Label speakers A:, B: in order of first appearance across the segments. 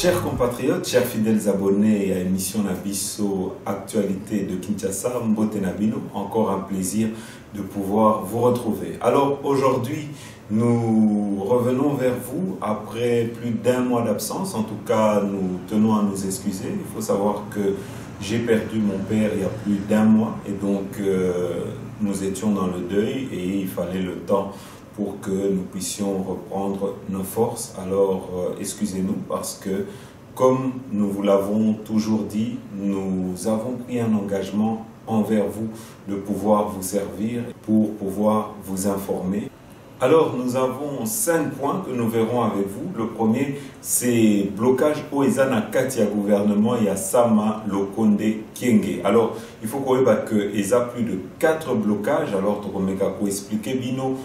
A: Chers compatriotes, chers fidèles abonnés à l'émission Nabiso Actualité de Kinshasa, Mbote Nabino, encore un plaisir de pouvoir vous retrouver. Alors aujourd'hui, nous revenons vers vous après plus d'un mois d'absence. En tout cas, nous tenons à nous excuser. Il faut savoir que j'ai perdu mon père il y a plus d'un mois et donc nous étions dans le deuil et il fallait le temps pour que nous puissions reprendre nos forces. Alors, excusez-nous parce que, comme nous vous l'avons toujours dit, nous avons pris un engagement envers vous de pouvoir vous servir pour pouvoir vous informer. Alors, nous avons 5 points que nous verrons avec vous. Le premier, c'est blocage Oeza na Katia gouvernement et à Sama Lokonde Kienge. Alors, il faut qu'on ait que Eza plus de 4 blocages. Alors, Tokomeka pour expliquer Bino,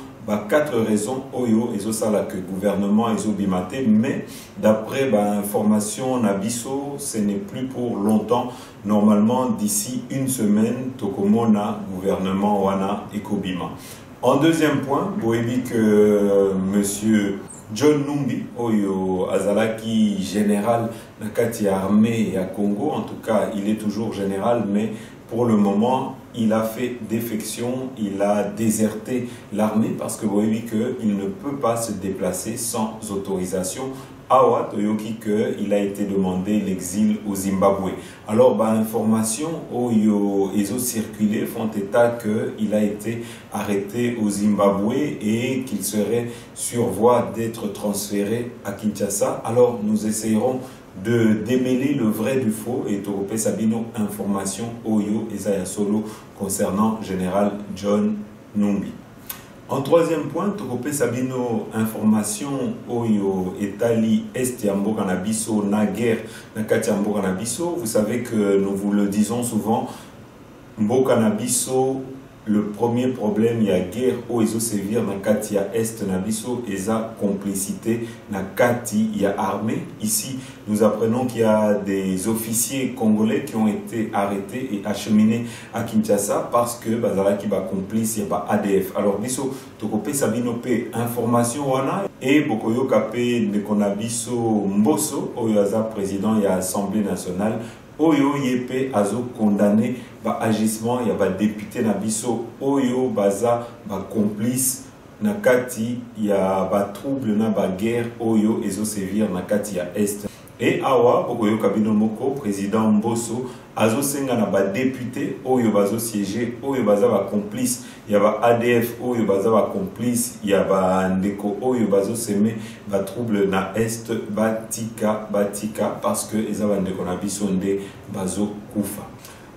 A: 4 raisons Oyo et ça que gouvernement et bimate, mais d'après information Nabiso, ce n'est plus pour longtemps. Normalement, d'ici une semaine, Tokomona gouvernement Wana et Kobima. En deuxième point, vous voyez que monsieur John Numbi, Oyo Azalaki général Nakati armée et à Congo, en tout cas il est toujours général, mais pour le moment il a fait défection, il a déserté l'armée parce que vous voyez qu'il ne peut pas se déplacer sans autorisation. Awa Toyoki qu'il a été demandé l'exil au Zimbabwe. Alors, information Oyo Ezo circulé font état qu'il a été arrêté au Zimbabwe et qu'il serait sur voie d'être transféré à Kinshasa. Alors, nous essayerons de démêler le vrai du faux et Toropé Sabino information Oyo Ezaya Solo concernant général John Numbi. En troisième point, Toropé Sabino information Oyo Etali Est Yambo Kanabiso na guerre Nakati Yambo Kanabiso. Vous savez que nous vous le disons souvent, Mboka Nabiso, le premier problème, il y a guerre au Ezo sévir Nakati ya Est Nabiso, Eza complicité Nakati, il y a armée. Ici, nous apprenons qu'il y a des officiers congolais qui ont été arrêtés et acheminés à Kinshasa parce que Bazala qui va complice, il y a pas ADF. Alors, Biso, Tokope Sabinope, information wana et Bokoyo Kapé de Konabiso Mboso, Oyaza président, il y a Assemblée nationale. Oyo Yepe Azo condamné ba agissement il y a ba député Nabiso Oyo baza ba complice nakati il y a ba trouble na ba guerre Oyo Ezo sévir nakati ya Est et awa Oyo Kabino Moko président Mboso Azo senga na ba député Oyo bazo siéger Oyo baza ba complice il y a ba ADF Oyo baza ba complice il y a ba ndeko Oyo bazo seme ba trouble na Est batika parce que eza ba ndeko na bisonde bazo kufa.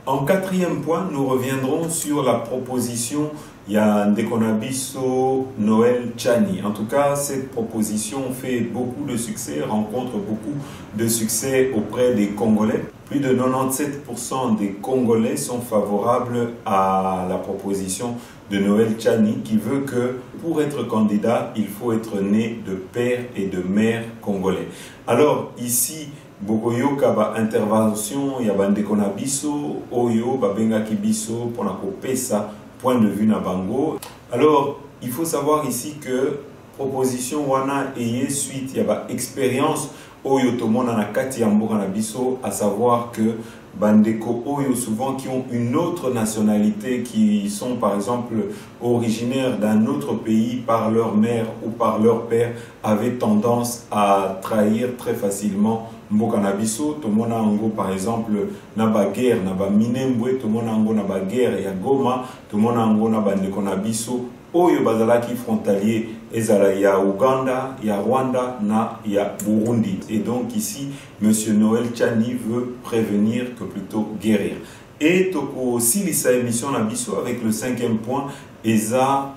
A: En quatrième point, nous reviendrons sur la proposition il y a Ndekonabiso Noël Chani. En tout cas, cette proposition fait beaucoup de succès, rencontre beaucoup de succès auprès des Congolais. Plus de 97% des Congolais sont favorables à la proposition de Noël Chani qui veut que pour être candidat, il faut être né de père et de mère congolais. Alors ici, Bokoyo Kaba intervention, il y a Bandekonabiso, Oyo, Babenga Kibiso, pour la Kopesa, point de vue Nabango. Alors, il faut savoir ici que proposition Wana Eye suite, il y a expérience Oyo Tomona Nakati Yamboka Nabiso, à savoir que Bandeko Oyo souvent qui ont une autre nationalité, qui sont par exemple originaires d'un autre pays par leur mère ou par leur père, avaient tendance à trahir très facilement Mboka Nabiso. Tomona Ango par exemple Naba guerre, Naba Minembwe, Tomona Ango Naba guerre ya Goma, Tomona Ango Naba Ndeko Nabiso, Oyo Bazalaki frontalier, Ezala ya Ouganda, ya Rwanda, na ya Burundi. Et donc ici, monsieur Noël Chani veut prévenir que plutôt guérir. Et Toko Silisa émission Nabiso avec le 5e point, Eza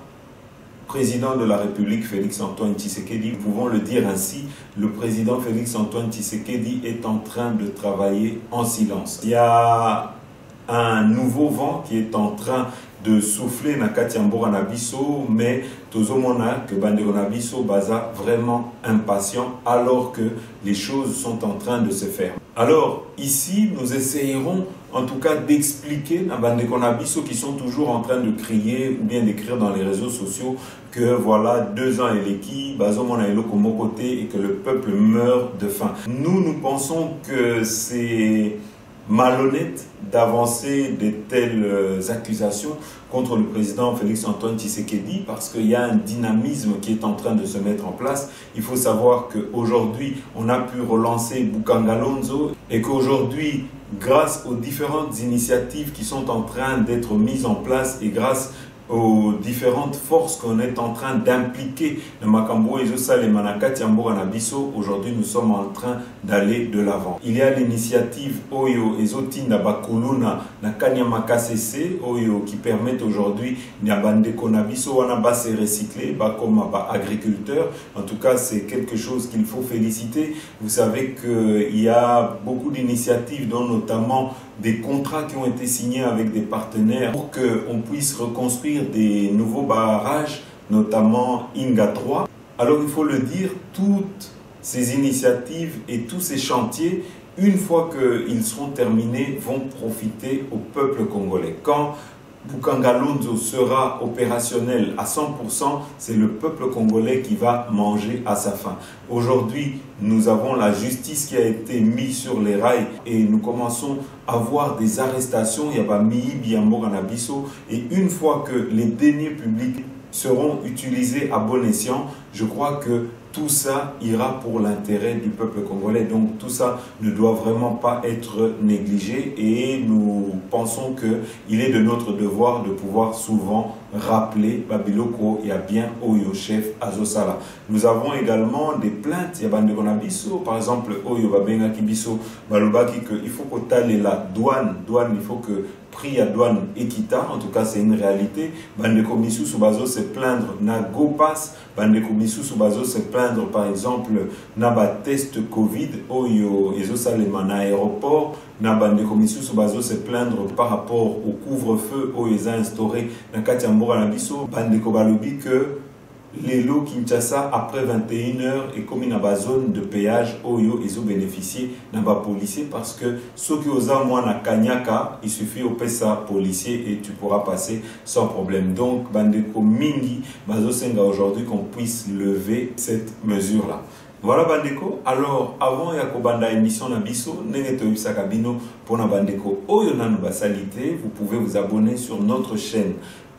A: président de la République Félix-Antoine Tshisekedi, nous pouvons le dire ainsi, le président Félix-Antoine Tshisekedi est en train de travailler en silence. Il y a un nouveau vent qui est en train de souffler Nakati Yamboka Nabiso, mais Tozomona que Bandeko Nabiso baza vraiment impatient alors que les choses sont en train de se faire. Alors ici, nous essayerons en tout cas d'expliquer à bande Konabiso qui sont toujours en train de crier ou bien d'écrire dans les réseaux sociaux que voilà 2 ans et l'équipe, Bazomona et Lokomo côté et que le peuple meurt de faim. Nous pensons que c'est malhonnête d'avancer de telles accusations contre le président Félix-Antoine Tshisekedi parce qu'il y a un dynamisme qui est en train de se mettre en place. Il faut savoir qu'aujourd'hui, on a pu relancer Bukangalonzo et qu'aujourd'hui, grâce aux différentes initiatives qui sont en train d'être mises en place et grâce aux différentes forces qu'on est en train d'impliquer dans Makambo et Zosal et Manakati Amboura Nabiso, aujourd'hui nous sommes en train d'aller de l'avant. Il y a l'initiative Oyo et Zotinda Bakuluna na Kanyamaka CC Oyo qui permettent aujourd'hui Nyabande Konabiso Wanaba se recycler comme agriculteur. En tout cas, c'est quelque chose qu'il faut féliciter. Vous savez qu'il y a beaucoup d'initiatives, dont notamment des contrats qui ont été signés avec des partenaires pour qu'on puisse reconstruire des nouveaux barrages, notamment Inga 3. Alors il faut le dire, toutes ces initiatives et tous ces chantiers, une fois qu'ils seront terminés, vont profiter au peuple congolais. Quand Bukangalonzo sera opérationnel à 100%, c'est le peuple congolais qui va manger à sa faim. Aujourd'hui, nous avons la justice qui a été mise sur les rails et nous commençons à voir des arrestations. Il y a Miibi Amoranabiso et une fois que les deniers publics seront utilisés à bon escient, je crois que tout ça ira pour l'intérêt du peuple congolais. Donc tout ça ne doit vraiment pas être négligé et nous pensons qu'il est de notre devoir de pouvoir souvent rappeler Babiloko et à bien Oyo chef Azosala. Nous avons également des plaintes, il y a Bande Konabiso, par exemple Oyo Babenga Kibiso, Balobaki, qu'il faut que la douane, il faut que prix à douane équita, en tout cas c'est une réalité. Bande Komissu Soubazo se plaindre na GoPass, Bande Komissu Soubazo se plaindre par exemple na ba test Covid, Oyo Ezosalema na aéroport, na Bande Komissu Soubazo se plaindre par rapport au couvre-feu Oyo Eza instauré na Katiambora na Biso, Bande Kobalobi que les lots Kinshasa après 21h et comme une zone de péage Oyo ils ont bénéficié d'un policier parce que ceux qui osent moi na Kanyaka il suffit au PSA policier et tu pourras passer sans problème. Donc Bandeko Mingi Bazo Senga aujourd'hui qu'on puisse lever cette mesure là. Voilà Bandeko. Alors avant Yakobanda émission Nabiso Neneto Yusakabino pour na Bandeko Oyo Nanu Basalite, vous pouvez vous abonner sur notre chaîne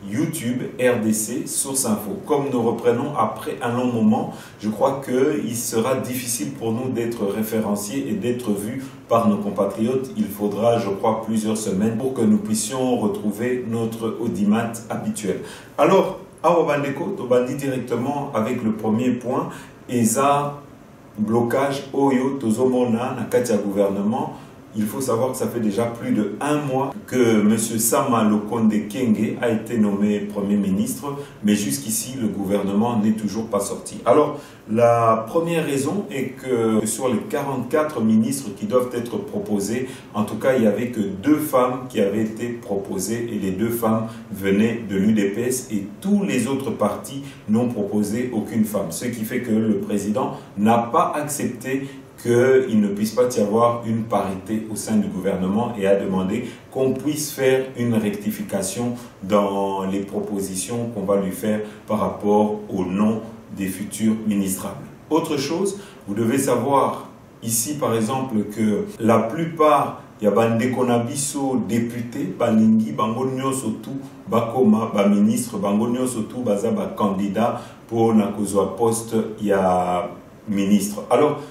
A: YouTube, RDC, Source Info. Comme nous reprenons après un long moment, je crois qu'il sera difficile pour nous d'être référenciés et d'être vus par nos compatriotes. Il faudra, je crois, plusieurs semaines pour que nous puissions retrouver notre audimat habituel. Alors, Awa Bandeko, Tobandi directement avec le premier point, ESA, blocage, Oyo, Tozomona, Nakatia gouvernement. Il faut savoir que ça fait déjà plus de 1 mois que M. Sama Lokonde Kenge a été nommé Premier ministre, mais jusqu'ici, le gouvernement n'est toujours pas sorti. Alors, la première raison est que sur les 44 ministres qui doivent être proposés, en tout cas, il n'y avait que 2 femmes qui avaient été proposées et les 2 femmes venaient de l'UDPS et tous les autres partis n'ont proposé aucune femme. Ce qui fait que le président n'a pas accepté qu'il ne puisse pas y avoir une parité au sein du gouvernement et a demandé qu'on puisse faire une rectification dans les propositions qu'on va lui faire par rapport au nom des futurs ministrables. Autre chose, vous devez savoir ici par exemple que la plupart il y a Bande Konabiso député, Balingi, Bango Nyosotu, Bakoma, Baministre, Bango Nyosotu, Baza, candidat pour Nakozwa poste, il y a ministre. Alors,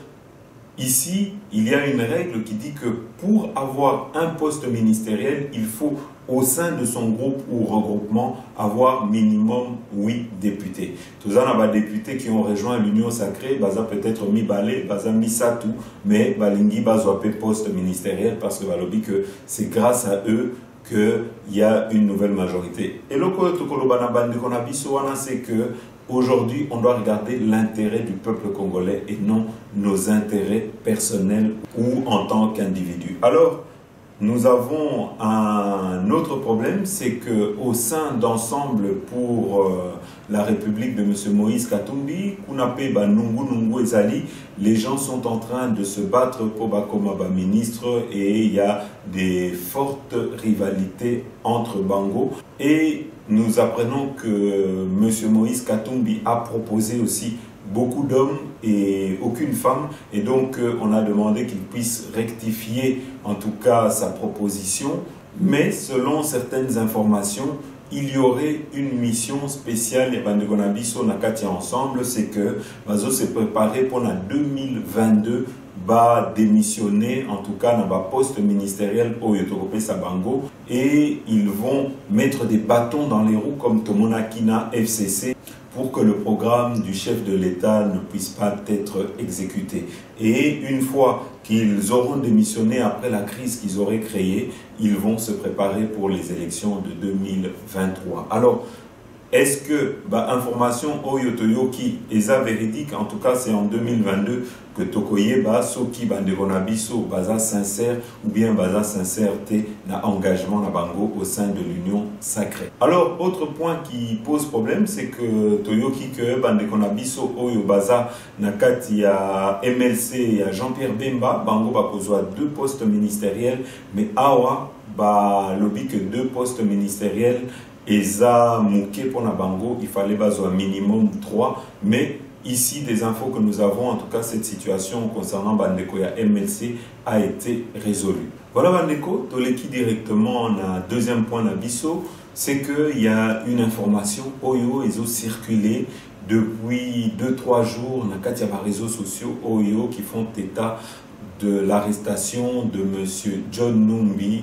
A: ici, il y a une règle qui dit que pour avoir un poste ministériel, il faut au sein de son groupe ou regroupement avoir minimum 8 députés. Tous les députés qui ont rejoint l'Union sacrée, baza peut-être mi balé, baza mi satou, mais balingi bazoapé poste ministériel parce que balobi que c'est grâce à eux qu'il y a une nouvelle majorité. Et le c'est que aujourd'hui, on doit regarder l'intérêt du peuple congolais et non nos intérêts personnels ou en tant qu'individu. Alors, nous avons un autre problème, c'est qu'au sein d'Ensemble pour la République de M. Moïse Katumbi, Kunape ba Nungu Ezali, les gens sont en train de se battre pour Bakomaba ministre et il y a des fortes rivalités entre Bango. Et nous apprenons que M. Moïse Katumbi a proposé aussi beaucoup d'hommes et aucune femme, et donc on a demandé qu'il puisse rectifier en tout cas sa proposition, mais selon certaines informations, il y aurait une mission spéciale et Bandegonabiso Nakatia ensemble, c'est que Bazo s'est préparé pour la 2022 va démissionner, en tout cas dans le poste ministériel au Yotorope Sabango, et ils vont mettre des bâtons dans les roues comme Tomonakina FCC pour que le programme du chef de l'État ne puisse pas être exécuté. Et une fois qu'ils auront démissionné après la crise qu'ils auraient créée, ils vont se préparer pour les élections de 2023. Alors, est-ce que information Oyotoyoki est véridique? En tout cas, c'est en 2022 que Tokoye Soki Bandegonabiso baza sincère ou bien baza sincèreté na engagement na bango au sein de l'union sacrée. Alors, autre point qui pose problème, c'est que Toyoki que Bandegonabiso Oyo baza nakati ya MLC et à Jean-Pierre Bemba bango bakozwa 2 postes ministériels, mais awa lobby que 2 postes ministériels. Eza mouké pour Nabango, il fallait baser un minimum 3, mais ici des infos que nous avons, en tout cas cette situation concernant Bandeko et MLC a été résolue. Voilà Bandeko, Toleki directement, on a deuxième point d'Abisso, c'est qu'il y a une information, Oyo, ils ont circulé depuis 2-3 jours, dans les réseaux sociaux, Oyo, qui font état de l'arrestation de M. John Numbi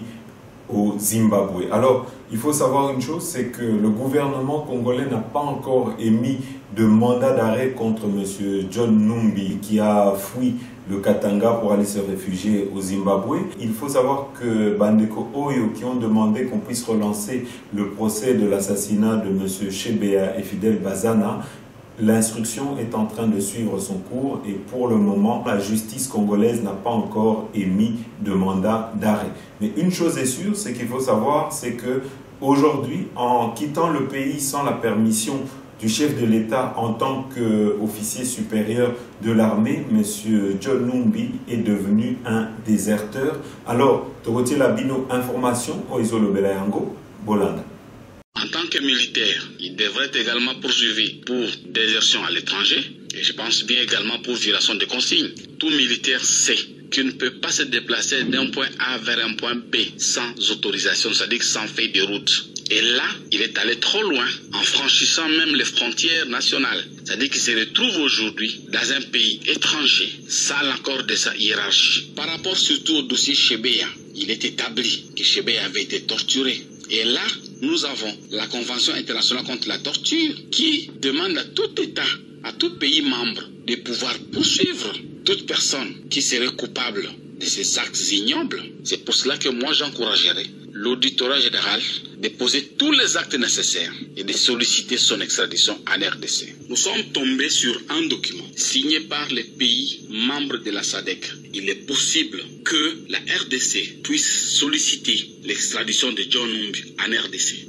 A: au Zimbabwe. Alors, il faut savoir une chose, c'est que le gouvernement congolais n'a pas encore émis de mandat d'arrêt contre M. John Numbi qui a fui le Katanga pour aller se réfugier au Zimbabwe. Il faut savoir que Bandeko Oyo qui ont demandé qu'on puisse relancer le procès de l'assassinat de M. Chebea et Fidel Bazana, l'instruction est en train de suivre son cours et pour le moment, la justice congolaise n'a pas encore émis de mandat d'arrêt. Mais une chose est sûre, c'est qu'il faut savoir, c'est que aujourd'hui, en quittant le pays sans la permission du chef de l'État en tant qu'officier supérieur de l'armée, M. John Numbi est devenu un déserteur. Alors, Torotier Labino, information, Oizolo Belayango, Bolanda.
B: En tant que militaire, il devrait être également poursuivi pour désertion à l'étranger et je pense bien également pour violation de consignes. Tout militaire sait qu'il ne peut pas se déplacer d'un point A vers un point B sans autorisation, c'est-à-dire sans feuille de route. Et là, il est allé trop loin en franchissant même les frontières nationales. C'est-à-dire qu'il se retrouve aujourd'hui dans un pays étranger sans l'accord de sa hiérarchie. Par rapport surtout au dossier Chebea, il est établi que Chebea avait été torturé. Et là, nous avons la Convention internationale contre la torture qui demande à tout État, à tout pays membre de pouvoir poursuivre toute personne qui serait coupable de ces actes ignobles. C'est pour cela que moi j'encouragerais l'auditorat général de poser tous les actes nécessaires et de solliciter son extradition en RDC. Nous sommes tombés sur un document signé par les pays membres de la SADC. Il est possible que la RDC puisse solliciter l'extradition de John Numbi en RDC.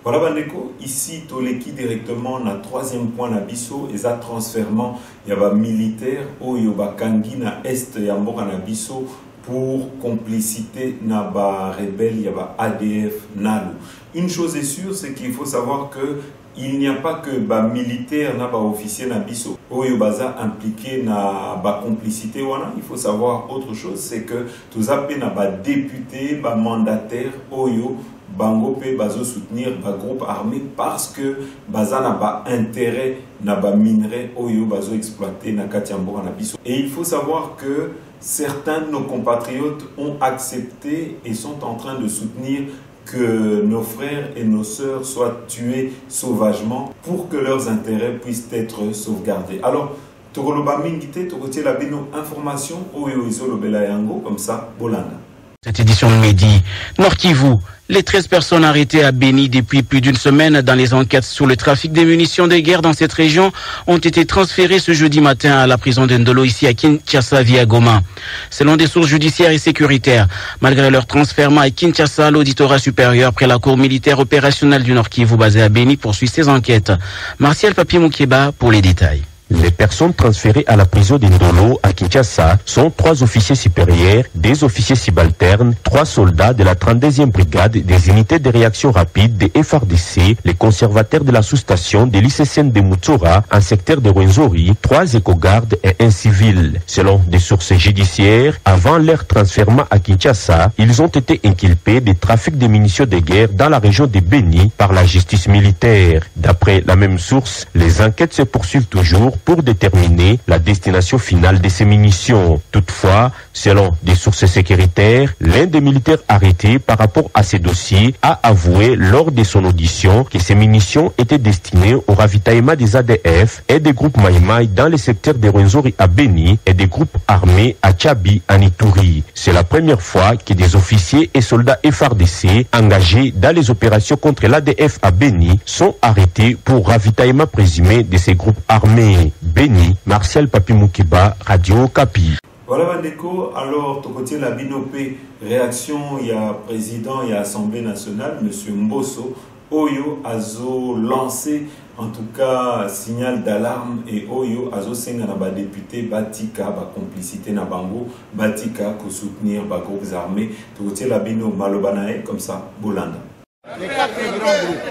A: Voilà Bandeko, ici Toleki directement na troisième point na biso eza transfèrement yaba militaire oyo bakangi na est ya mboka na biso pour complicité na ba rebelle yaba ADF Nalu. Une chose est sûre, c'est qu'il faut savoir que il n'y a pas que ba militaire na ba officier na biso oyo baza impliqué na ba complicité wana. Il faut savoir autre chose, c'est que tous appelés na ba député, ba mandataire oyo bango pe bazo soutenir ba groupe armé parce que baza na ba intérêt na ba minerai oyo bazo exploiter na katiambo na biso. Et il faut savoir que certains de nos compatriotes ont accepté et sont en train de soutenir que nos frères et nos sœurs soient tués sauvagement pour que leurs intérêts puissent être sauvegardés. Alors, Tokoloba Mingite, Tokotier Labino, information, Oyo Izolo Belayango, comme ça, Bolanda.
C: Cette édition de Midi, Nord Kivu, les 13 personnes arrêtées à Beni depuis plus d'une semaine dans les enquêtes sur le trafic des munitions de guerre dans cette région ont été transférées ce jeudi matin à la prison d'Ndolo ici à Kinshasa via Goma. Selon des sources judiciaires et sécuritaires, malgré leur transfert à Kinshasa, l'auditorat supérieur près la cour militaire opérationnelle du Nord Kivu basée à Beni poursuit ses enquêtes. Martial Papi Moukeba pour les détails.
D: Les personnes transférées à la prison d'Ndolo à Kinshasa sont 3 officiers supérieurs, des officiers subalternes, 3 soldats de la 32e brigade des unités de réaction rapide des FRDC, les conservateurs de la sous-station de l'ICCN de Moutsora, un secteur de Rwenzori, 3 éco-gardes et un civil. Selon des sources judiciaires, avant leur transfert à Kinshasa, ils ont été inculpés de trafic de munitions de guerre dans la région de Beni par la justice militaire. D'après la même source, les enquêtes se poursuivent toujours pour déterminer la destination finale de ces munitions. Toutefois, selon des sources sécuritaires, l'un des militaires arrêtés par rapport à ces dossiers a avoué lors de son audition que ces munitions étaient destinées au ravitaillement des ADF et des groupes Maïmaï dans les secteurs de Rwenzori à Beni et des groupes armés à Tchabi à Ituri. C'est la première fois que des officiers et soldats FRDC engagés dans les opérations contre l'ADF à Beni sont arrêtés pour ravitaillement présumé de ces groupes armés. Beni, Martial Papi Moukeba, Radio Okapi.
A: Voilà Bandeko, alors côté la binopé, réaction, il y a président, il y a Assemblée nationale, M. Mbosso, Oyo Azo lancé, en tout cas signal d'alarme et Oyo Azo senga na ba député Batika, ba complicité na bango, Batika pour soutenir ba groupes armés, côté la bino Malobanae comme ça, Bolanda.
E: Les 4 grands groupes.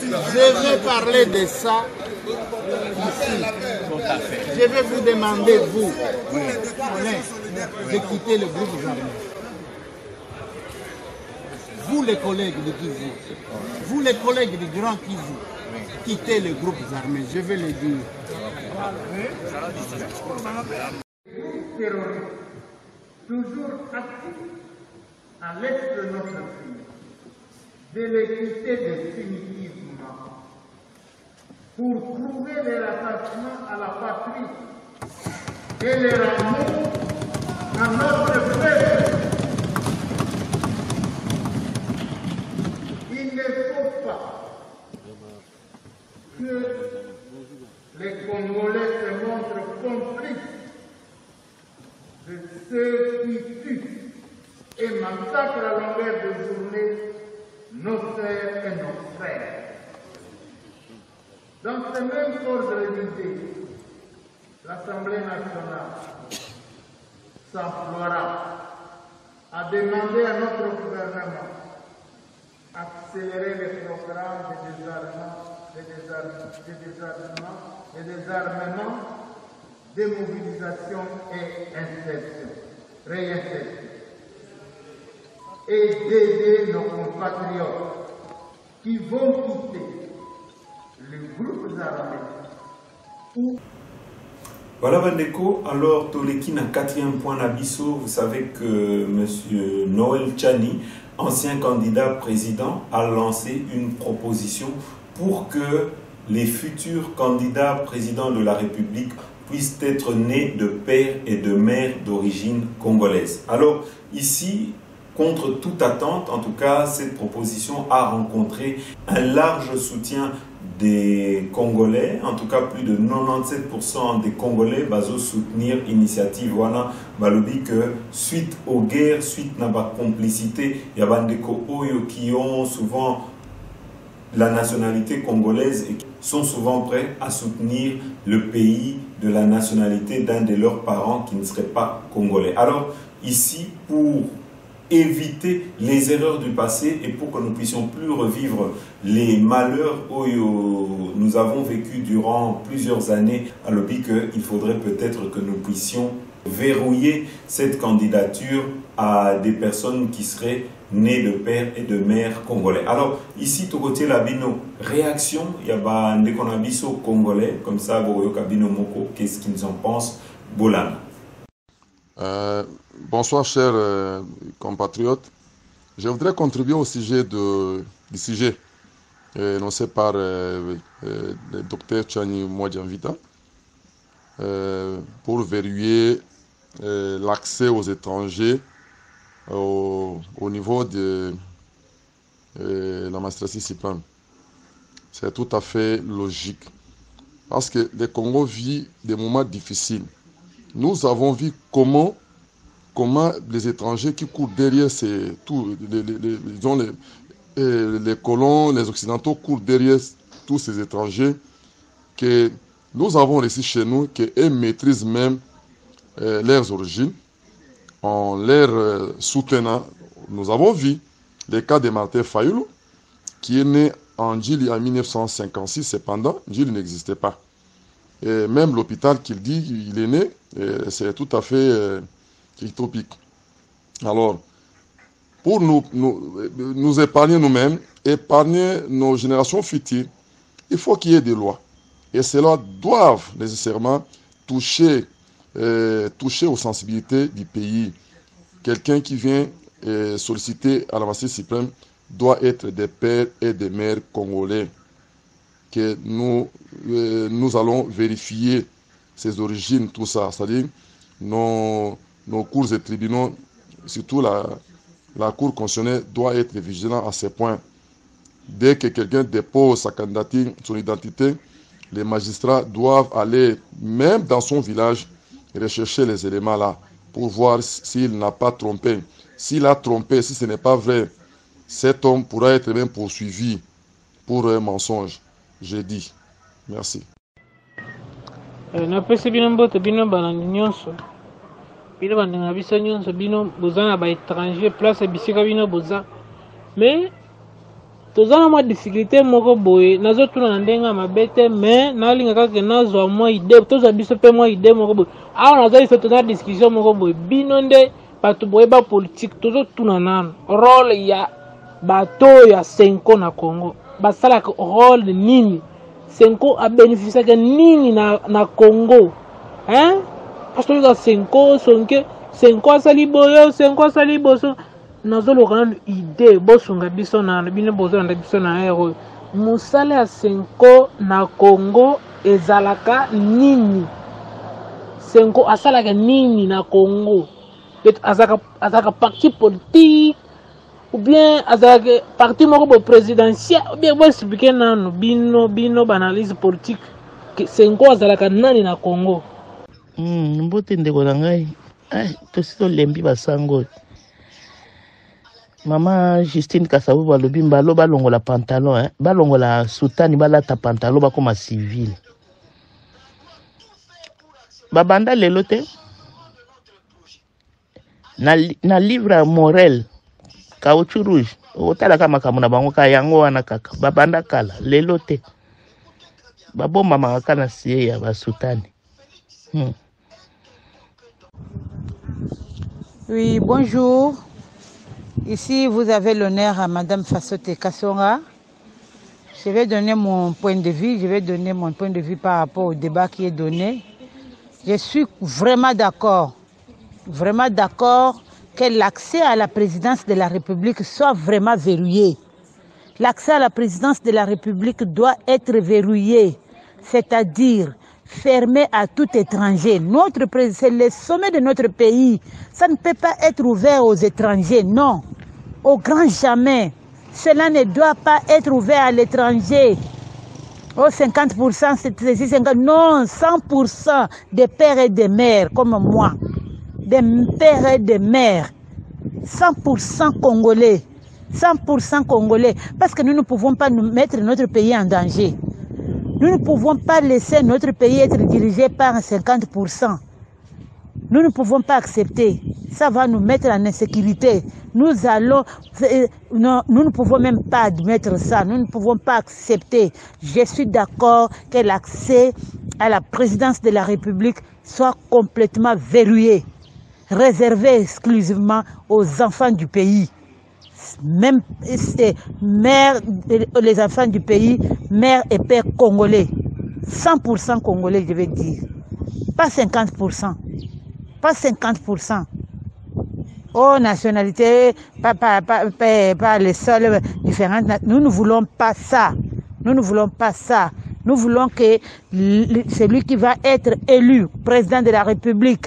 E: Je vais parler de ça ici. Je vais vous demander, vous, de quitter le groupe armé. Vous, les collègues de Kivu, vous, les collègues du Grand Kivu, quittez les groupes armés. Je vais le dire. Les terroristes, toujours actifs à l'est de notre pays, de les quitter définitivement pour prouver leur attachement à la patrie et leur amour à notre peuple. Il ne faut pas que les Congolais se montrent complices de ceux qui tuent et massacrent à longueur de journée nos sœurs et nos frères. Dans ce même ordre d'idée, l'Assemblée nationale s'emploiera à demander à notre gouvernement d'accélérer les programmes de désarmement, démobilisation et réinsertion, et d'aider nos compatriotes qui vont quitter les groupes armés.
A: Voilà Bandeko, alors Toleki na 4e point d'Abisso, vous savez que M. Noël Tchani, ancien candidat président, a lancé une proposition pour que les futurs candidats présidents de la République puissent être nés de père et de mère d'origine congolaise. Alors ici, contre toute attente, en tout cas, cette proposition a rencontré un large soutien des Congolais, en tout cas plus de 97% des Congolais vont soutenir l'initiative. Voilà, balobi que suite aux guerres, suite à la complicité, il y a des Oyo qui ont souvent la nationalité congolaise et qui sont souvent prêts à soutenir le pays de la nationalité d'un de leurs parents qui ne serait pas congolais. Alors ici, pour éviter les erreurs du passé et pour que nous puissions plus revivre les malheurs que nous avons vécu durant plusieurs années, à l'objet qu'il faudrait peut-être que nous puissions verrouiller cette candidature à des personnes qui seraient nées de père et de mère congolais. Alors ici, tout côté la bino réaction, il y a des conabiso congolais comme ça, Kabino Moko, qu'est-ce qu'ils en pensent, Bolan.
F: Bonsoir chers compatriotes. Je voudrais contribuer au sujet du sujet énoncé par le docteur Tchani Mwadjanvita pour verrouiller l'accès aux étrangers au niveau de la magistrature suprême. C'est tout à fait logique. Parce que le Congo vit des moments difficiles. Nous avons vu comment les étrangers qui courent derrière les colons, les occidentaux courent derrière tous ces étrangers, que nous avons réussi chez nous, qu'ils maîtrisent même leurs origines, en les soutenant. Nous avons vu le cas de Martin Fayulu, qui est né en Djili en 1956, cependant, Djili n'existait pas. Et même l'hôpital qu'il dit qu'il est né, c'est tout à fait utopique. Alors, pour nous épargner nous-mêmes, épargner nos générations futures, il faut qu'il y ait des lois. Et ces lois doivent nécessairement toucher aux sensibilités du pays. Quelqu'un qui vient solliciter à la magistrature suprême doit être des pères et des mères congolais. Que nous allons vérifier ses origines, tout ça. C'est-à-dire nos cours et tribunaux, surtout la Cour constitutionnelle, doit être vigilant à ces points. Dès que quelqu'un dépose sa candidature, son identité, les magistrats doivent aller, même dans son village, rechercher les éléments là, pour voir s'il n'a pas trompé. S'il a trompé, si ce n'est pas vrai, cet homme pourra être même poursuivi pour un mensonge. J'ai dit. Merci.
G: napesi bino mbote bino banani nyonso bino bandinga biso nyonso bino boza na baétranger place bisika bino boza mais toza na mwa difficulté moko boye nazotuna na ndenge ya mabe te mais nalinga kaka nazwa mwa ide tozwa biso mpe mwa ide moko boye awa nazwa biso toza discussion moko boye bino nde bato boye bapolitike tozotuna nano role ya bato ya Senko na Congo basalaka role nini Senko abénéficiaka nini na Congo hein parce que Senko sonke Senko asali boyo Senko asali boso nazoloka nanu idée bosunga biso na bino bozolanda biso na ero mosala ya Senko na Congo ezalaka nini Senko asalaka nini na Congo azalaka parti politique ou bien azalaka parti moko présidentiel ou bien expliquer nanu bino banalise politique Senko azalaka nani na Congo.
H: Mbote ndeko na ngai tosi tolembi basango mama Justine Kasavu balobi mbalo balongola pantalon balongola soutani balata pantalon bakoma civil babanda lelo te na livre Morel Caoutchouc rouge otalaka makambo na bango ka yango wana kaka babanda kala lelo te babomba makaka na sie ya basutani.
I: Oui, bonjour. Ici, vous avez l'honneur à Madame Fassoté Kassonga. Je vais donner mon point de vue, par rapport au débat qui est donné. Je suis vraiment d'accord que l'accès à la présidence de la République soit vraiment verrouillé. L'accès à la présidence de la République doit être verrouillé, c'est-à-dire fermé à tout étranger. C'est le sommet de notre pays. Ça ne peut pas être ouvert aux étrangers, non. Au grand jamais. Cela ne doit pas être ouvert à l'étranger. Oh, 50%, c'est 50%. Non, 100% des pères et des mères comme moi. Des pères et des mères. 100% congolais. 100% congolais. Parce que nous ne pouvons pas nous mettre notre pays en danger. Nous ne pouvons pas laisser notre pays être dirigé par 50%. Nous ne pouvons pas accepter. Ça va nous mettre en insécurité. Nous ne pouvons même pas admettre ça. Nous ne pouvons pas accepter. Je suis d'accord que l'accès à la présidence de la République soit complètement verrouillé, réservé exclusivement aux enfants du pays. Même les enfants du pays, mère et père congolais. 100% congolais, je vais dire. Pas 50%. Pas 50%. Oh, nationalité, pas les seules différentes. Nous ne voulons pas ça. Nous ne voulons pas ça. Nous voulons que celui qui va être élu président de la République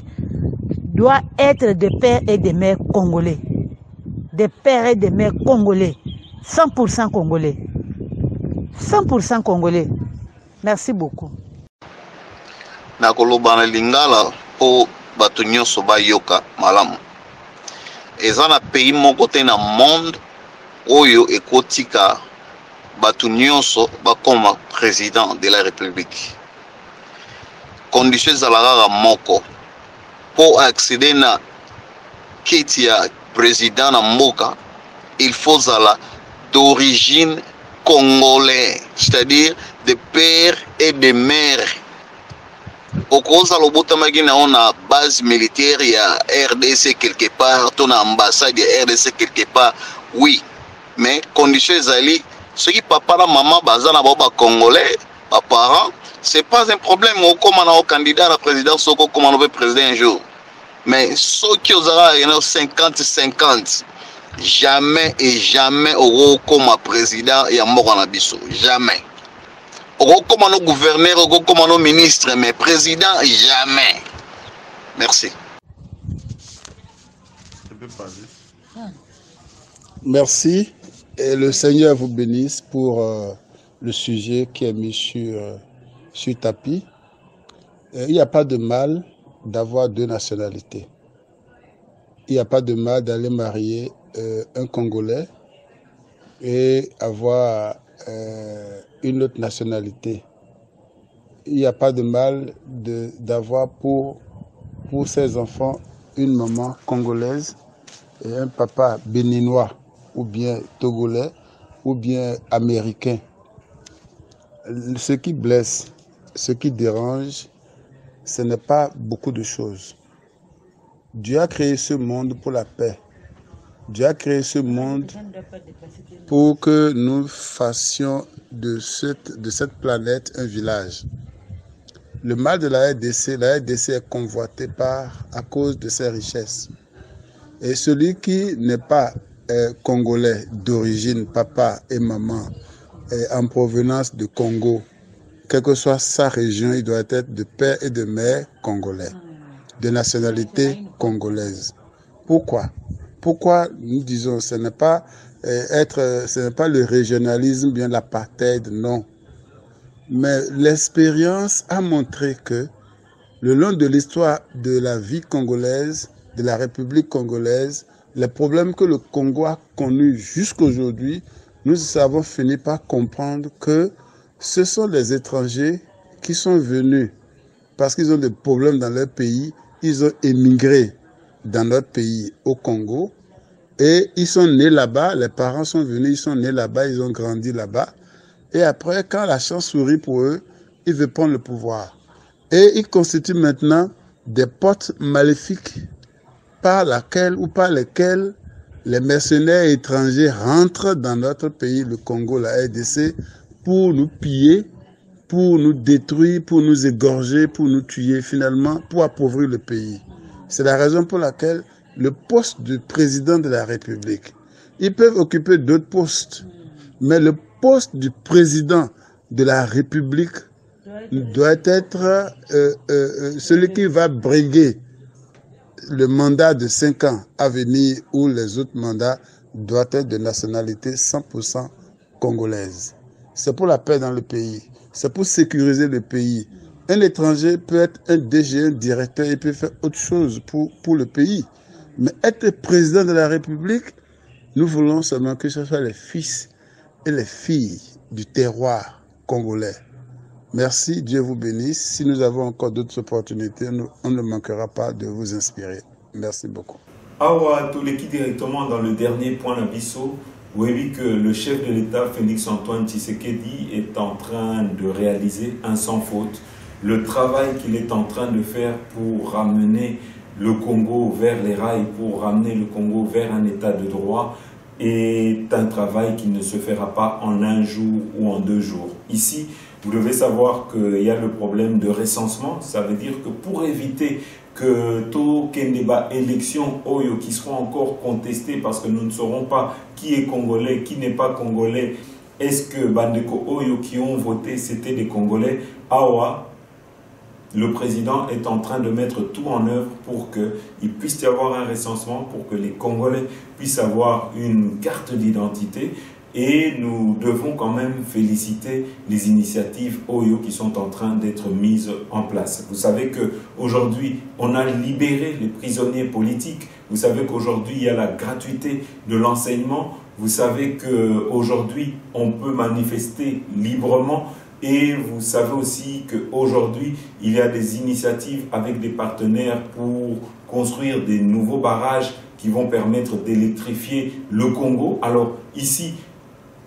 I: doit être des pères et des mères congolais. des pères et des mères congolais. 100% congolais. 100% congolais. Merci beaucoup.
J: Nakoloba na lingala po bato nyonso bayoka malamu. Eza na pays moko te na monde oyo ekotika bato nyonso bakoma président de la République. Condition ezalaka moko po accéder na kiti ya président na mboka, il faut zala d'origine congolais, c'est-à-dire de père et de mère. Okoza lobota magina on a base militaire ya RDC quelque part, ton ambassade ya RDC quelque part, oui, mais condition ezali ceux qui papa la maman baza na ba congolais, ba parents, c'est pas un problème au comment on candidat à la présidence au comment on veut président un jour. Mais ceux qui osera 50-50, jamais et jamais au comme président et à mort en abisso, jamais. Au comme nos gouverneurs, au comme nos ministres, mais président jamais. Merci.
K: Merci et le Seigneur vous bénisse pour le sujet qui est mis sur tapis. Il n'y a pas de mal d'avoir deux nationalités. Il n'y a pas de mal d'aller marier un Congolais et avoir une autre nationalité. Il n'y a pas de mal d'avoir pour ses enfants une maman congolaise et un papa béninois ou bien togolais ou bien américain. Ce qui blesse, ce qui dérange, ce n'est pas beaucoup de choses. Dieu a créé ce monde pour la paix. Dieu a créé ce monde pour que nous fassions de cette planète un village. Le mal de la RDC est convoité à cause de ses richesses. Et celui qui n'est pas congolais d'origine, papa et maman, en provenance de Congo, quelle que soit sa région, il doit être de père et de mère congolais, de nationalité congolaise. Pourquoi? Pourquoi nous disons ce n'est pas le régionalisme, bien l'apartheid, non. Mais l'expérience a montré que le long de l'histoire de la vie congolaise, de la République congolaise, les problèmes que le Congo a connus jusqu'aujourd'hui, nous avons fini par comprendre que ce sont les étrangers qui sont venus parce qu'ils ont des problèmes dans leur pays, ils ont émigré dans notre pays au Congo et ils sont nés là-bas, les parents sont venus, ils sont nés là-bas, ils ont grandi là-bas et après quand la chance sourit pour eux, ils veulent prendre le pouvoir et ils constituent maintenant des portes maléfiques par lesquelles les mercenaires étrangers rentrent dans notre pays, le Congo, la RDC, pour nous piller, pour nous détruire, pour nous égorger, pour nous tuer finalement, pour appauvrir le pays. C'est la raison pour laquelle le poste du président de la République, ils peuvent occuper d'autres postes, mais le poste du président de la République doit être celui qui va briguer le mandat de 5 ans à venir ou les autres mandats doivent être de nationalité 100% congolaise. C'est pour la paix dans le pays. C'est pour sécuriser le pays. Un étranger peut être un DG, un directeur, il peut faire autre chose pour le pays. Mais être président de la République, nous voulons seulement que ce soit les fils et les filles du terroir congolais. Merci, Dieu vous bénisse. Si nous avons encore d'autres opportunités, on ne manquera pas de vous inspirer. Merci beaucoup.
A: Awa, tout l'équipe directement dans le dernier point d'Abisso. Vous avez vu que le chef de l'État, Félix-Antoine Tshisekedi, est en train de réaliser un sans faute. Le travail qu'il est en train de faire pour ramener le Congo vers les rails, pour ramener le Congo vers un état de droit, est un travail qui ne se fera pas en un jour ou en 2 jours. Ici, vous devez savoir qu'il y a le problème de recensement. Ça veut dire que pour éviter que tout débat élection Oyo qui seront encore contestés parce que nous ne saurons pas qui est congolais, qui n'est pas congolais, est-ce que Bandeko Oyo qui ont voté c'était des Congolais, Awa, le président est en train de mettre tout en œuvre pour qu'il puisse y avoir un recensement, pour que les Congolais puissent avoir une carte d'identité. Et nous devons quand même féliciter les initiatives OYO qui sont en train d'être mises en place. Vous savez qu'aujourd'hui, on a libéré les prisonniers politiques. Vous savez qu'aujourd'hui, il y a la gratuité de l'enseignement. Vous savez qu'aujourd'hui, on peut manifester librement. Et vous savez aussi qu'aujourd'hui, il y a des initiatives avec des partenaires pour construire des nouveaux barrages qui vont permettre d'électrifier le Congo. Alors ici,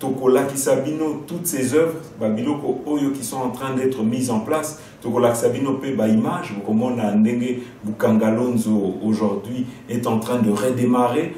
A: Tokola Kisabino, toutes ces œuvres, Babiloko Oyo qui sont en train d'être mises en place, Tokola Kisabino pe ba image, comme on a Ndenge Bukangalonzo aujourd'hui est en train de redémarrer.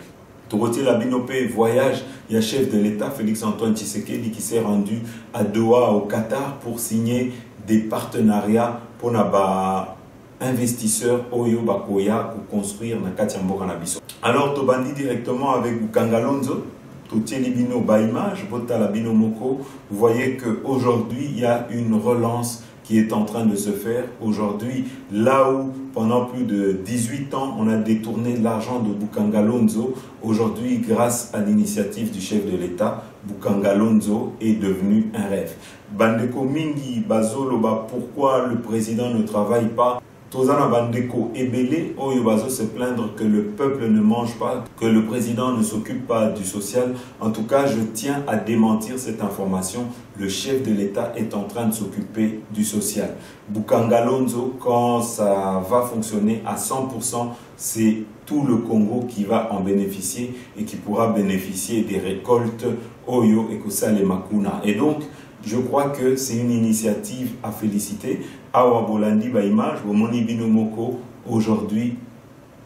A: Torotier Labinope voyage, il y a chef de l'État Félix-Antoine Tshisekedi qui s'est rendu à Doha au Qatar pour signer des partenariats pour naba investisseurs Oyo Bakoya pour construire na Katiambo Kanabiso. Alors Tobandi directement avec Bukangalonzo, Totier Libino Baimage, Bota Labino Moko, vous voyez qu'aujourd'hui il y a une relance qui est en train de se faire. Aujourd'hui, là où pendant plus de 18 ans, on a détourné l'argent de Bukangalonzo, aujourd'hui, grâce à l'initiative du chef de l'État, Bukangalonzo est devenu un rêve. Bandeko Mingi Bazoloba, pourquoi le président ne travaille pas? Tozana Bandeko Ebele, Oyo Bazo se plaindre que le peuple ne mange pas, que le président ne s'occupe pas du social. En tout cas, je tiens à démentir cette information. Le chef de l'État est en train de s'occuper du social. Bukangalonzo, quand ça va fonctionner à 100%, c'est tout le Congo qui va en bénéficier et qui pourra bénéficier des récoltes Oyo et Kosale Makuna. Et donc, je crois que c'est une initiative à féliciter. Awa Bolandi Baimage, Bomoni Binomoko, aujourd'hui,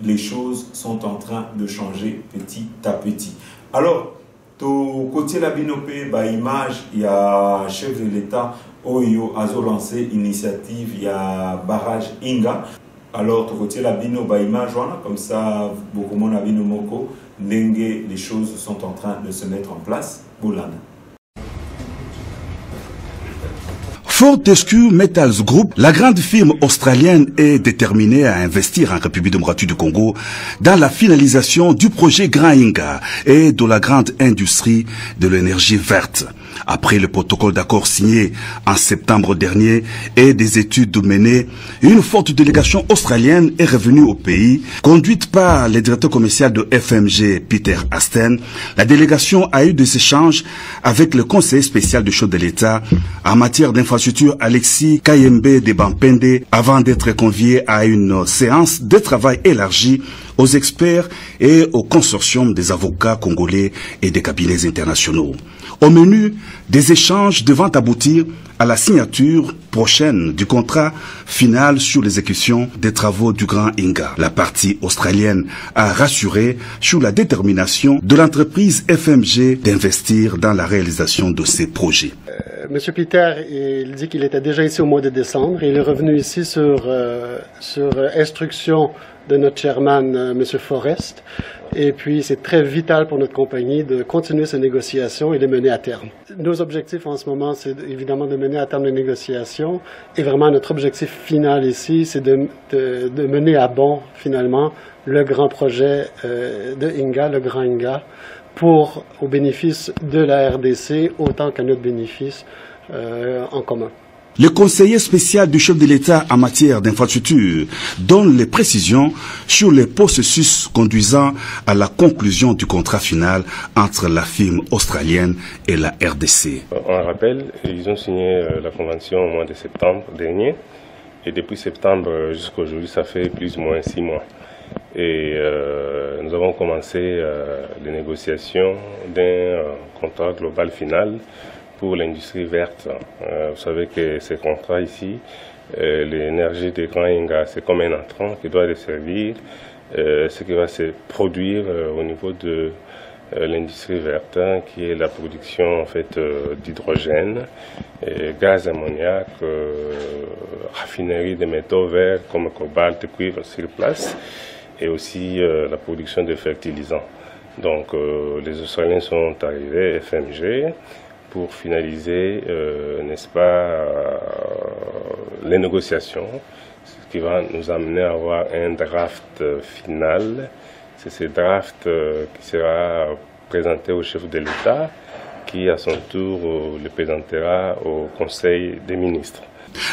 A: les choses sont en train de changer petit à petit. Alors, au côté de la Binope Baimage, il y a chef de l'État, Oyo, Azo lancé initiative, il y a barrage Inga. Alors, au côté de la Bino Baimage, comme ça, beaucoup de monde Binomoko, les choses sont en train de se mettre en place. Bolanda.
L: Fortescue Metals Group, la grande firme australienne, est déterminée à investir en République démocratique du Congo dans la finalisation du projet Grand Inga et de la grande industrie de l'énergie verte. Après le protocole d'accord signé en septembre dernier et des études menées, une forte délégation australienne est revenue au pays, conduite par le directeur commercial de FMG, Peter Asten. La délégation a eu des échanges avec le conseiller spécial du chef de l'État en matière d'infrastructure, Alexis Kayembe de Bampende, avant d'être convié à une séance de travail élargie aux experts et au consortium des avocats congolais et des cabinets internationaux. Au menu, des échanges devant aboutir à la signature prochaine du contrat final sur l'exécution des travaux du Grand Inga. La partie australienne a rassuré sur la détermination de l'entreprise FMG d'investir dans la réalisation de ces projets.
M: Monsieur Peter, il dit qu'il était déjà ici au mois de décembre. Il est revenu ici sur instruction de notre chairman, Monsieur Forrest. Et puis, c'est très vital pour notre compagnie de continuer ces négociations et de mener à terme. Nos objectifs en ce moment, c'est évidemment de mener à terme les négociations. Et vraiment, notre objectif final ici, c'est de mener à bon, finalement, le grand projet de Inga, le Grand Inga, au bénéfice de la RDC, autant qu'à notre bénéfice en commun.
L: Le conseiller spécial du chef de l'État en matière d'infrastructure donne les précisions sur les processus conduisant à la conclusion du contrat final entre la firme australienne et la RDC.
N: On rappelle, ils ont signé la convention au mois de septembre dernier et depuis septembre jusqu'à aujourd'hui, ça fait plus ou moins 6 mois. Et nous avons commencé les négociations d'un contrat global final pour l'industrie verte. Vous savez que ces contrats ici, l'énergie des Grand Inga, c'est comme un entrant qui doit desservir ce qui va se produire au niveau de l'industrie verte, qui est la production en fait d'hydrogène, gaz ammoniac, raffinerie de métaux verts comme cobalt, cuivre sur place, et aussi la production de fertilisants. Donc les Australiens sont arrivés, FMG, pour finaliser, n'est-ce pas, les négociations, ce qui va nous amener à avoir un draft final. C'est ce draft qui sera présenté au chef de l'État, qui à son tour le présentera au Conseil des ministres.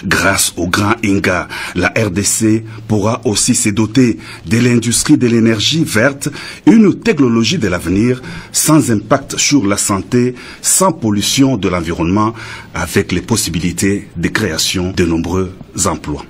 L: Grâce au Grand Inga, la RDC pourra aussi se doter de l'industrie de l'énergie verte, une technologie de l'avenir sans impact sur la santé, sans pollution de l'environnement, avec les possibilités de création de nombreux emplois.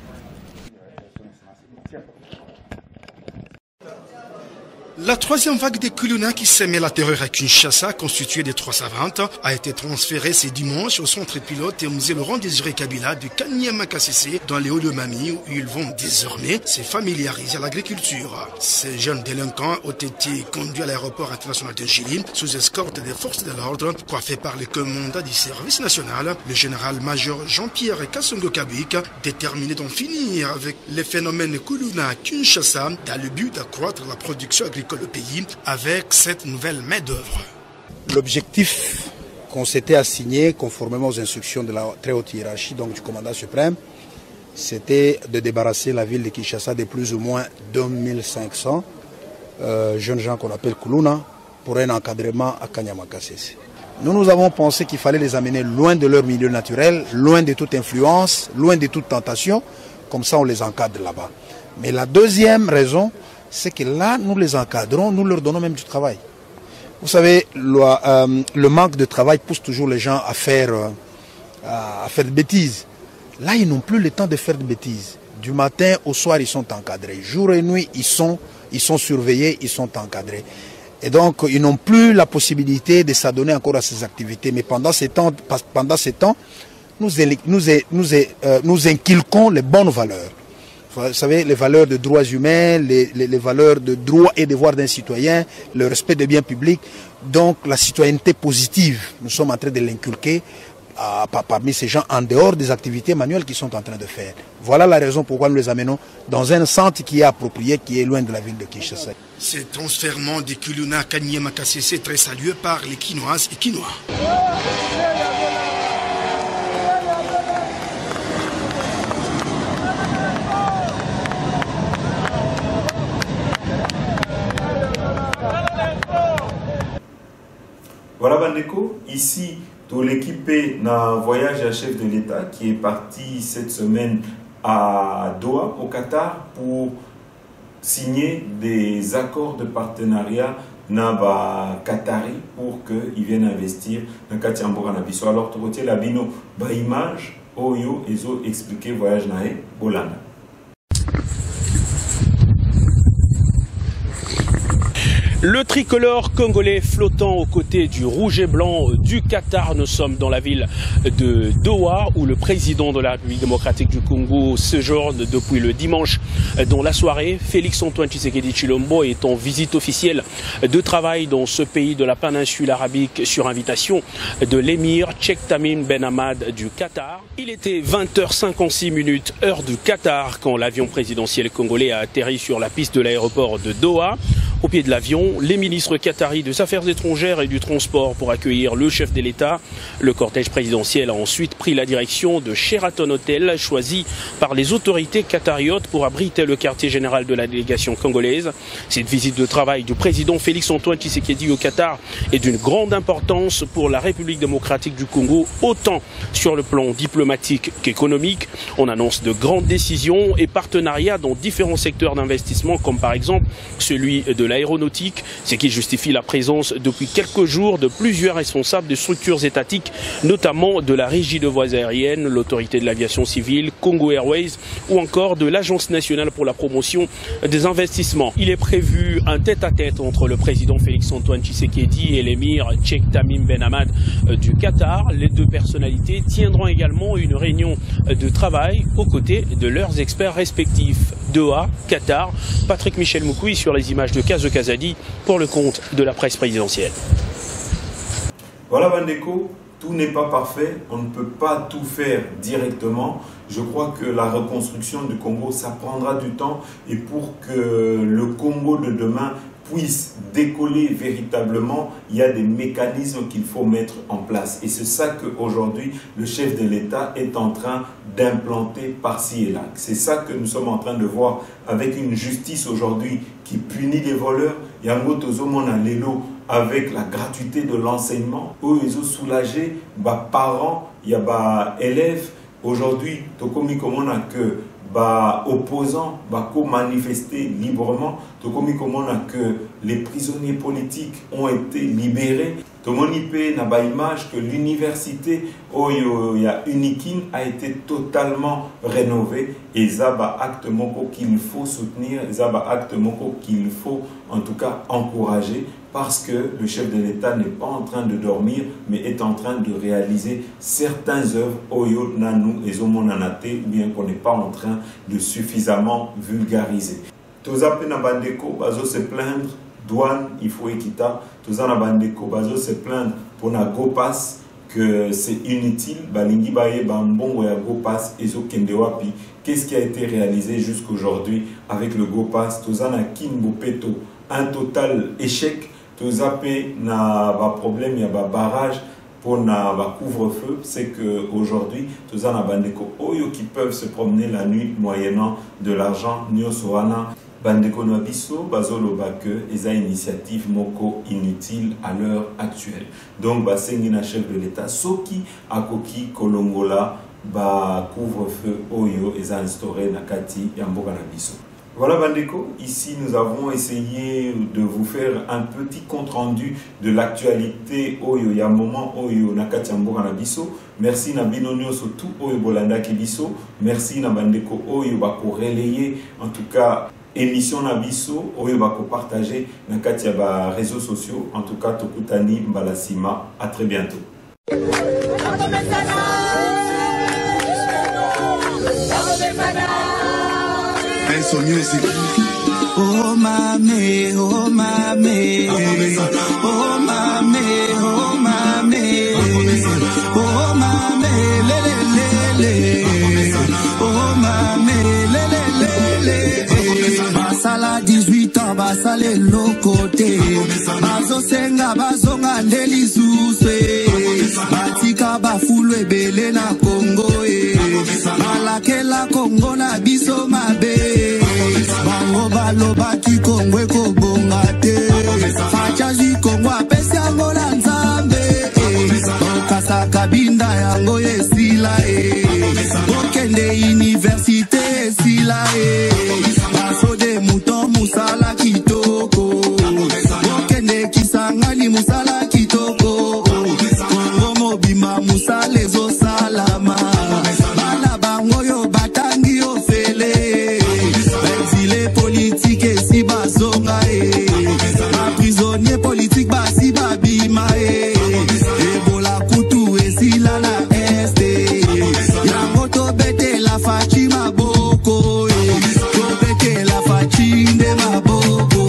O: La troisième vague des Kuluna qui sèmait la terreur à Kinshasa, constituée de 3 savantes, a été transférée ce dimanche au centre pilote et au musée Laurent-Désiré Kabila de Kanyama-Kassese dans les Hauts-de-Mamie où ils vont désormais se familiariser à l'agriculture. Ces jeunes délinquants ont été conduits à l'aéroport international de Njili sous escorte des forces de l'ordre, coiffés par le commandant du service national, le général-major Jean-Pierre Kassongo Kabik, déterminé d'en finir avec les phénomènes Kuluna à Kinshasa dans le but d'accroître la production agricole le pays avec cette nouvelle main-d'œuvre.
P: L'objectif qu'on s'était assigné conformément aux instructions de la très haute hiérarchie, donc du commandant suprême, c'était de débarrasser la ville de Kinshasa de plus ou moins 2500 jeunes gens qu'on appelle Kuluna pour un encadrement à Kanyama-Kassese. Nous avons pensé qu'il fallait les amener loin de leur milieu naturel, loin de toute influence, loin de toute tentation, comme ça on les encadre là-bas. Mais la deuxième raison, c'est que là, nous les encadrons, nous leur donnons même du travail. Vous savez, le manque de travail pousse toujours les gens à faire de bêtises. Là, ils n'ont plus le temps de faire de bêtises. Du matin au soir, ils sont encadrés. Jour et nuit, ils sont surveillés, ils sont encadrés. Et donc, ils n'ont plus la possibilité de s'adonner encore à ces activités. Mais pendant ces temps, nous inculquons les bonnes valeurs. Vous savez, les valeurs de droits humains, les valeurs de droits et devoirs d'un citoyen, le respect des biens publics. Donc, la citoyenneté positive, nous sommes en train de l'inculquer parmi ces gens en dehors des activités manuelles qu'ils sont en train de faire. Voilà la raison pourquoi nous les amenons dans un centre qui est approprié, qui est loin de la ville de Kinshasa.
O: Ce transfèrement des Kuluna à Kanyama-Kassese est très salué par les Kinoises et Kinois.
A: Voilà Bandeko, ici, tout l'équipé d'un voyage à chef de l'État qui est parti cette semaine à Doha, au Qatar, pour signer des accords de partenariat Naba Qatari pour qu'ils viennent investir dans Katiambora Nabiso. Alors, tu retiens la bino, ba image, Oyo, Ezo expliqué voyage nae, Bolanda.
Q: Le tricolore congolais flottant aux côtés du rouge et blanc du Qatar. Nous sommes dans la ville de Doha où le président de la République démocratique du Congo séjourne depuis le dimanche dans la soirée. Félix-Antoine Tshisekedi Tshilombo est en visite officielle de travail dans ce pays de la péninsule arabique sur invitation de l'émir Sheikh Tamim Ben Hamad du Qatar. Il était 20h56 heure du Qatar quand l'avion présidentiel congolais a atterri sur la piste de l'aéroport de Doha. Au pied de l'avion, les ministres qataris des Affaires étrangères et du Transport pour accueillir le chef de l'État. Le cortège présidentiel a ensuite pris la direction de Sheraton Hotel, choisi par les autorités qatariotes pour abriter le quartier général de la délégation congolaise. Cette visite de travail du président Félix-Antoine Tshisekedi au Qatar est d'une grande importance pour la République démocratique du Congo, autant sur le plan diplomatique qu'économique. On annonce de grandes décisions et partenariats dans différents secteurs d'investissement, comme par exemple celui de l'aéronautique, ce qui justifie la présence depuis quelques jours de plusieurs responsables de structures étatiques, notamment de la Régie de voies aériennes, l'autorité de l'aviation civile, Congo Airways ou encore de l'Agence nationale pour la promotion des investissements. Il est prévu un tête-à-tête entre le président Félix-Antoine Tshisekedi et l'émir Sheikh Tamim Ben Hamad du Qatar. Les deux personnalités tiendront également une réunion de travail aux côtés de leurs experts respectifs. Doha, Qatar, Patrick Michel Moukoui sur les images de Kaze Kazadi pour le compte de la presse présidentielle.
A: Voilà Bandeko, tout n'est pas parfait, on ne peut pas tout faire directement. je crois que la reconstruction du Congo, ça prendra du temps, et pour que le Congo de demain puisse décoller véritablement, il y a des mécanismes qu'il faut mettre en place. Et c'est ça qu'aujourd'hui, le chef de l'État est en train d'implanter par-ci et là. C'est ça que nous sommes en train de voir avec une justice aujourd'hui qui punit les voleurs. Il y a un autre avec la gratuité de l'enseignement, où ils ont soulagé les parents, il y a des élèves. Aujourd'hui, Tokomi Komona que opposants manifester librement, que les prisonniers politiques ont été libérés. Tout le monde n'a image que l'université Unikin a été totalement rénovée, et ça acte qu'il faut soutenir, acte qu'il faut en tout cas encourager, parce que le chef de l'État n'est pas en train de dormir, mais est en train de réaliser certaines œuvres Oyo Nanou et Zomonanate, ou bien qu'on n'est pas en train de suffisamment vulgariser. Toza Pena Bandeko, Bazo se plaindre, douane, il faut équitable. Toza na Bandeko, Bazo se plaindre pour na GoPass, que c'est inutile. Balingi Baye, Bambon, ya GoPass, Ezo Kendewapi. Qu'est-ce qui a été réalisé jusqu'aujourd'hui avec le GoPass? Toza na Kimbo Peto, un total échec. Toza Pe na problème, il y a barrage. Pour na couvre-feu, c'est qu'aujourd'hui, tous les bandeko oyo qui peuvent se promener la nuit moyennant de l'argent, nyosoana, bandeko no biso, bazolo bake, eza initiative moko inutile à l'heure actuelle. Donc, basengi na chef de l'État, soki akoki kolongola, couvre-feu oyo, eza instauré na kati yamboka na biso. Voilà Bandeko, ici nous avons essayé de vous faire un petit compte rendu de l'actualité Oyo, il y a un moment Oyo Nakati Amboka Nabiso. Merci Nabino Nyoso tout Oyo Bolanda Kibiso. Merci Nabandeko Oyo Bako relayer en tout cas émission Nabiso Oyo Bako partager Nakati Aba réseaux sociaux. En tout cas Tokutani Mbalasima. À très bientôt.
R: So music. Oh mame, oh mame, oh mame, oh mame, oh mame, le le le le, oh mame, le le le le. Basala 18 ans, basale lokote, bazo senga bazonga ndelisuse, batika bafulwe bele na Congo malakela Congo na biso mabe. Bango baloba ki Congo ko bonga te, fachaji Congo apesi yango na Nzambe, okasa kabinda yango esila okende université esila baso de mouton musala kitoko, okende kisangani musala kitoko, Congo mobima musala ezo salama, bana bango yo batangi ofele, exilé politique esi bazonga prisonnier politique basi babima ebola kutu esila na este, yango tobete la fachi maboko, tobete la fachi nde maboko,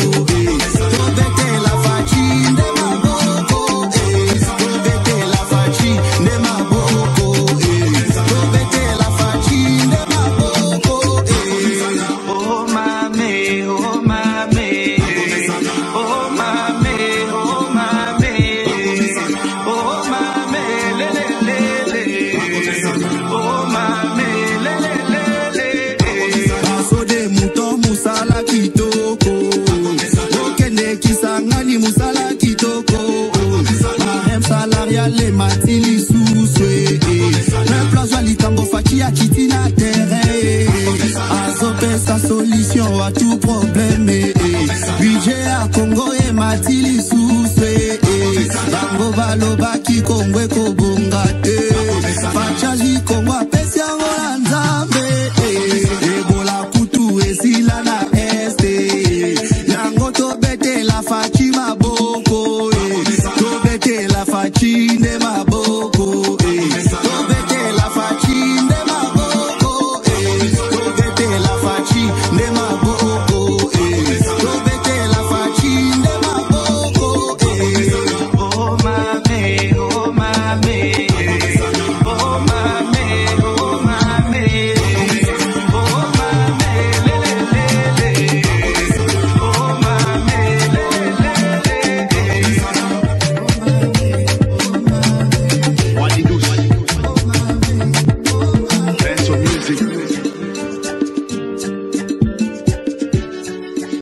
R: tobete la fachi nde maboko, tobete la fachi nde maboko, tobete la fachi nde maboko. Oh mame, oh mame, oh mame, oh mame, oh mame, le le le le, oh mame, le le le le. Baso de mouton musala kitoko, okende kisangani musala kitoko, barème salariale matili suswe, un plan joie likambo fachi ya kiti na terrain, azope sa solution à tout problème, budget à Congo et matili suswe, bango baloba ki Congo kobo